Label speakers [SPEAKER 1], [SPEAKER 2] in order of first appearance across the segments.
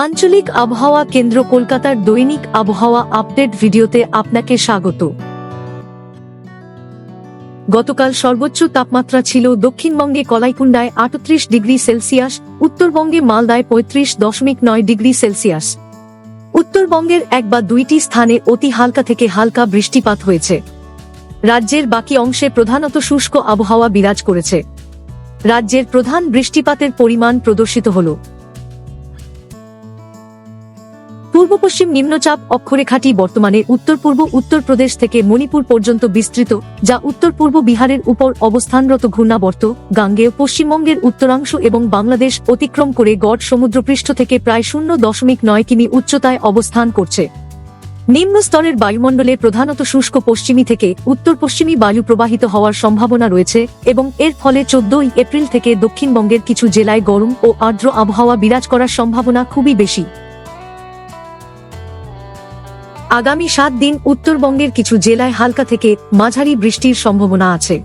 [SPEAKER 1] আঞ্চলিক আবহাওয়া কেন্দ্র কলকাতার দৈনিক আবহাওয়া আপডেট ভিডিওতে আপনাকে স্বাগত। গতকাল সর্বোচ্চ তাপমাত্রা ছিল দক্ষিণবঙ্গে কলাইকুণ্ডায় ৩৮ ডিগ্রি সেলসিয়াস, উত্তরবঙ্গে মালদায় ৩৫.৯ ডিগ্রি সেলসিয়াস। উত্তরবঙ্গের এক বা দুইটি স্থানে অতি হালকা থেকে হালকা বৃষ্টিপাত হয়েছে। রাজ্যের বাকি অংশে প্রধানত শুষ্ক আবহাওয়া বিরাজ করেছে। রাজ্যের প্রধান বৃষ্টিপাতের পরিমাণ প্রদর্শিত হল। পূর্ব পশ্চিম নিম্নচাপ অক্ষরেখাটি বর্তমানে উত্তর পূর্ব উত্তরপ্রদেশ থেকে মণিপুর পর্যন্ত বিস্তৃত, যা উত্তর পূর্ব বিহারের উপর অবস্থানরত ঘূর্ণাবর্ত গাঙ্গেয় পশ্চিমবঙ্গের উত্তরাংশ এবং বাংলাদেশ অতিক্রম করে গড় সমুদ্রপৃষ্ঠ থেকে প্রায় 0.9 কিমি উচ্চতায় অবস্থান করছে। নিম্ন স্তরের বায়ুমণ্ডলে প্রধানত শুষ্ক পশ্চিমী থেকে উত্তর পশ্চিমী বায়ু প্রবাহিত হওয়ার সম্ভাবনা রয়েছে এবং এর ফলে 14 এপ্রিল থেকে দক্ষিণবঙ্গের কিছু জেলায় গরম ও আর্দ্র আবহাওয়া বিরাজ করার সম্ভাবনা খুবই বেশি। আগামী 7 দিন উত্তরবঙ্গের কিছু জেলায় হালকা থেকে মাঝারি বৃষ্টির সম্ভাবনা আছে।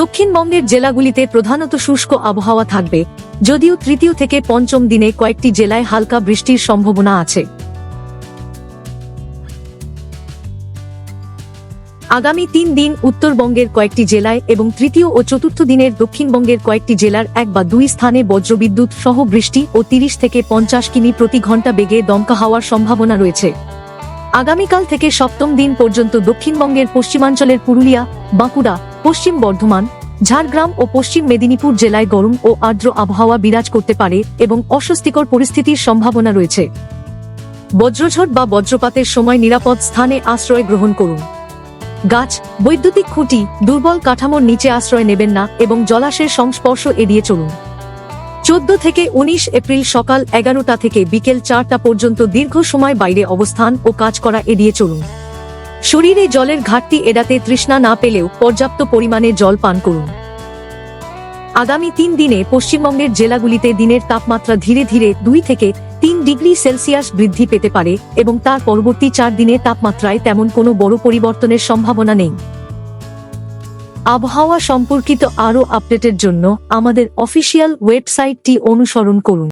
[SPEAKER 1] দক্ষিণবঙ্গের জেলাগুলিতে প্রধানত শুষ্ক আবহাওয়া থাকবে, যদিও তৃতীয় থেকে পঞ্চম দিনে কয়েকটি জেলায় হালকা বৃষ্টির সম্ভাবনা আছে। আগামী 3 দিন উত্তরবঙ্গের কয়েকটি জেলায় এবং তৃতীয় ও চতুর্থ দিনের দক্ষিণবঙ্গের কয়েকটি জেলার 1 বা 2 স্থানে বজ্রবিদ্যুৎ সহ বৃষ্টি ও 30 থেকে 50 কিমি প্রতি ঘন্টা বেগে দমকা হাওয়ার সম্ভাবনা রয়েছে। আগামীকাল থেকে সপ্তম দিন পর্যন্ত দক্ষিণবঙ্গের পশ্চিমাঞ্চলের পুরুলিয়া, বাঁকুড়া, পশ্চিম বর্ধমান, ঝাড়গ্রাম ও পশ্চিম মেদিনীপুর জেলায় গরম ও আর্দ্র আবহাওয়া বিরাজ করতে পারে এবং অস্বস্তিকর পরিস্থিতির সম্ভাবনা রয়েছে। বজ্রঝড় বা বজ্রপাতের সময় নিরাপদ স্থানে আশ্রয় গ্রহণ করুন। গাছ, বৈদ্যুতিক খুঁটি, দুর্বল কাঠামোর নিচে আশ্রয় নেবেন না এবং জলাশয়ের সংস্পর্শ এড়িয়ে চলুন। 14 থেকে 19 এপ্রিল সকাল 11টা থেকে বিকেল 4টা পর্যন্ত দীর্ঘ সময় বাইরে অবস্থান ও কাজ করা এড়িয়ে চলুন। শরীরে জলের ঘাটতি এড়াতে তৃষ্ণা না পেলেও পর্যাপ্ত পরিমাণে জল পান করুন। আগামী 3 দিনে পশ্চিমবঙ্গের জেলাগুলিতে দিনের তাপমাত্রা ধীরে ধীরে 2 থেকে 3 ডিগ্রি সেলসিয়াস বৃদ্ধি পেতে পারে এবং তার পরবর্তী 4 দিনে তাপমাত্রায় তেমন কোনো বড় পরিবর্তনের সম্ভাবনা নেই। আবহাওয়া সম্পর্কিত আরও আপডেটের জন্য আমাদের অফিসিয়াল ওয়েবসাইটটি অনুসরণ করুন।